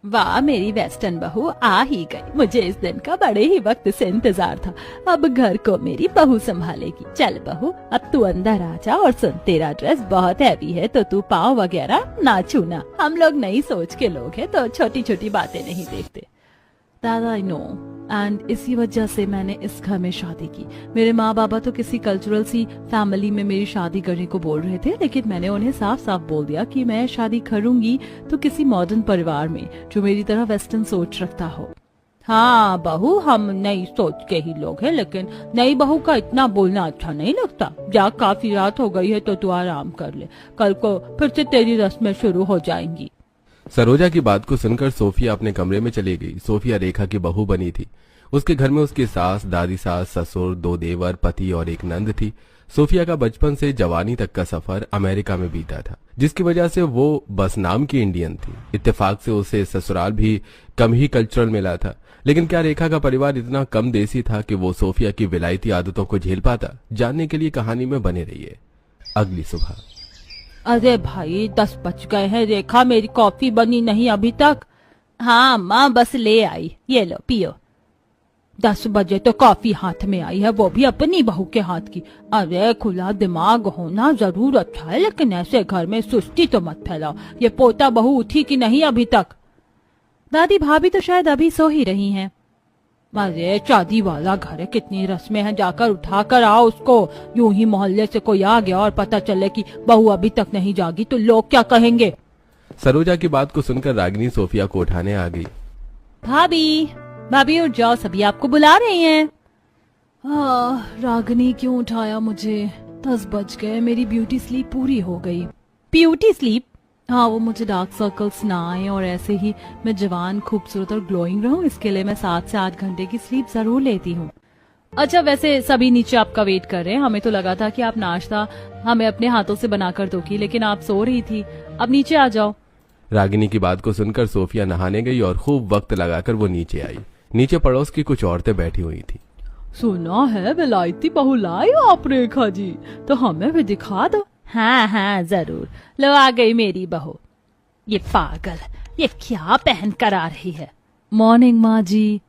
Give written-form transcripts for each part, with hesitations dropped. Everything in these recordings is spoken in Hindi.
वाह मेरी वेस्टर्न बहू आ ही गई। मुझे इस दिन का बड़े ही वक्त से इंतजार था। अब घर को मेरी बहू संभालेगी। चल बहू अब तू अंदर आ जा और सुन, तेरा ड्रेस बहुत हैवी है तो तू पाँव वगैरह ना छूना। हम लोग नई सोच के लोग हैं तो छोटी छोटी बातें नहीं देखते। दादा आई नो, एंड इसी वजह से मैंने इस घर में शादी की। मेरे माँ बाबा तो किसी कल्चरल सी फैमिली में मेरी शादी करने को बोल रहे थे, लेकिन मैंने उन्हें साफ साफ बोल दिया कि मैं शादी करूंगी तो किसी मॉडर्न परिवार में जो मेरी तरह वेस्टर्न सोच रखता हो। हाँ बहू, हम नई सोच के ही लोग हैं, लेकिन नई बहू का इतना बोलना अच्छा नहीं लगता। जा, काफी रात हो गई है तो तू आराम कर ले, कल को फिर से तेरी रस्में शुरू हो जाएंगी। सरोजा की बात को सुनकर सोफिया अपने कमरे में चली गई। सोफिया रेखा की बहू बनी थी। उसके घर में उसकी सास, दादी सास, ससुर, 2 देवर, पति और एक नंद थी। सोफिया का बचपन से जवानी तक का सफर अमेरिका में बीता था, जिसकी वजह से वो बस नाम की इंडियन थी। इत्तेफाक से उसे ससुराल भी कम ही कल्चरल मिला था। लेकिन क्या रेखा का परिवार इतना कम देसी था कि वो सोफिया की विलायती आदतों को झेल पाता? जानने के लिए कहानी में बने रहिए। अगली सुबह। अरे भाई 10 बज गए हैं, रेखा मेरी कॉफी बनी नहीं अभी तक। हाँ माँ बस ले आई, ये लो पियो। 10 बजे तो कॉफी हाथ में आई है, वो भी अपनी बहू के हाथ की। अरे खुला दिमाग होना जरूर अच्छा है, लेकिन ऐसे घर में सुस्ती तो मत फैलाओ। ये पोता बहू उठी कि नहीं अभी तक? दादी भाभी तो शायद अभी सो ही रही हैं। अरे शादी वाला घर है, कितनी रस्में हैं, जाकर उठा कर आओ उसको। यूं ही मोहल्ले से कोई आ गया और पता चले कि बहू अभी तक नहीं जागी तो लोग क्या कहेंगे? सरोजा की बात को सुनकर रागिनी सोफिया को उठाने आ गई। भाभी भाभी उठ जाओ, सभी आपको बुला रहे हैं। रागिनी क्यों उठाया मुझे? 10 बज गए, मेरी ब्यूटी स्लीप पूरी हो गई। Beauty sleep? हाँ, वो मुझे डार्क सर्कल्स ना आए और ऐसे ही मैं जवान, खूबसूरत और ग्लोइंग रहूं, इसके लिए मैं 7 से 8 घंटे की स्लीप जरूर लेती हूँ। अच्छा, वैसे सभी नीचे आपका वेट कर रहे हैं। हमें तो लगा था कि आप नाश्ता हमें अपने हाथों से बनाकर दोगी, लेकिन आप सो रही थी। अब नीचे आ जाओ। रागिनी की बात को सुनकर सोफिया नहाने गई और खूब वक्त लगाकर वो नीचे आई। नीचे पड़ोस की कुछ औरतें बैठी हुई थी। सुना है विलायती बहू लाई आप रेखा जी, तो हमें भी दिखा दो। हाँ हाँ जरूर, लो आ गई मेरी बहू। ये पागल, ये क्या पहन कर आ रही है? मॉर्निंग माँ जी।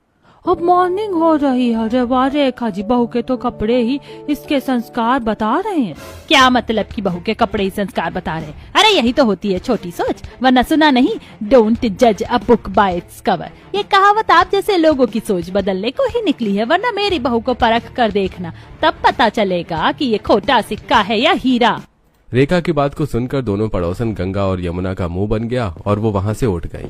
अब मॉर्निंग हो रही है? अरे वाह रेखा जी, बहू के तो कपड़े ही इसके संस्कार बता रहे हैं। क्या मतलब कि बहू के कपड़े ही संस्कार बता रहे हैं? अरे यही तो होती है छोटी सोच, वरना सुना नहीं, डोंट जज a book by its cover. ये कहावत आप जैसे लोगों की सोच बदलने को ही निकली है, वरना मेरी बहू को परख कर देखना, तब पता चलेगा कि ये खोटा सिक्का है या हीरा। रेखा की बात को सुनकर दोनों पड़ोसन गंगा और यमुना का मुंह बन गया और वो वहां से उठ गईं।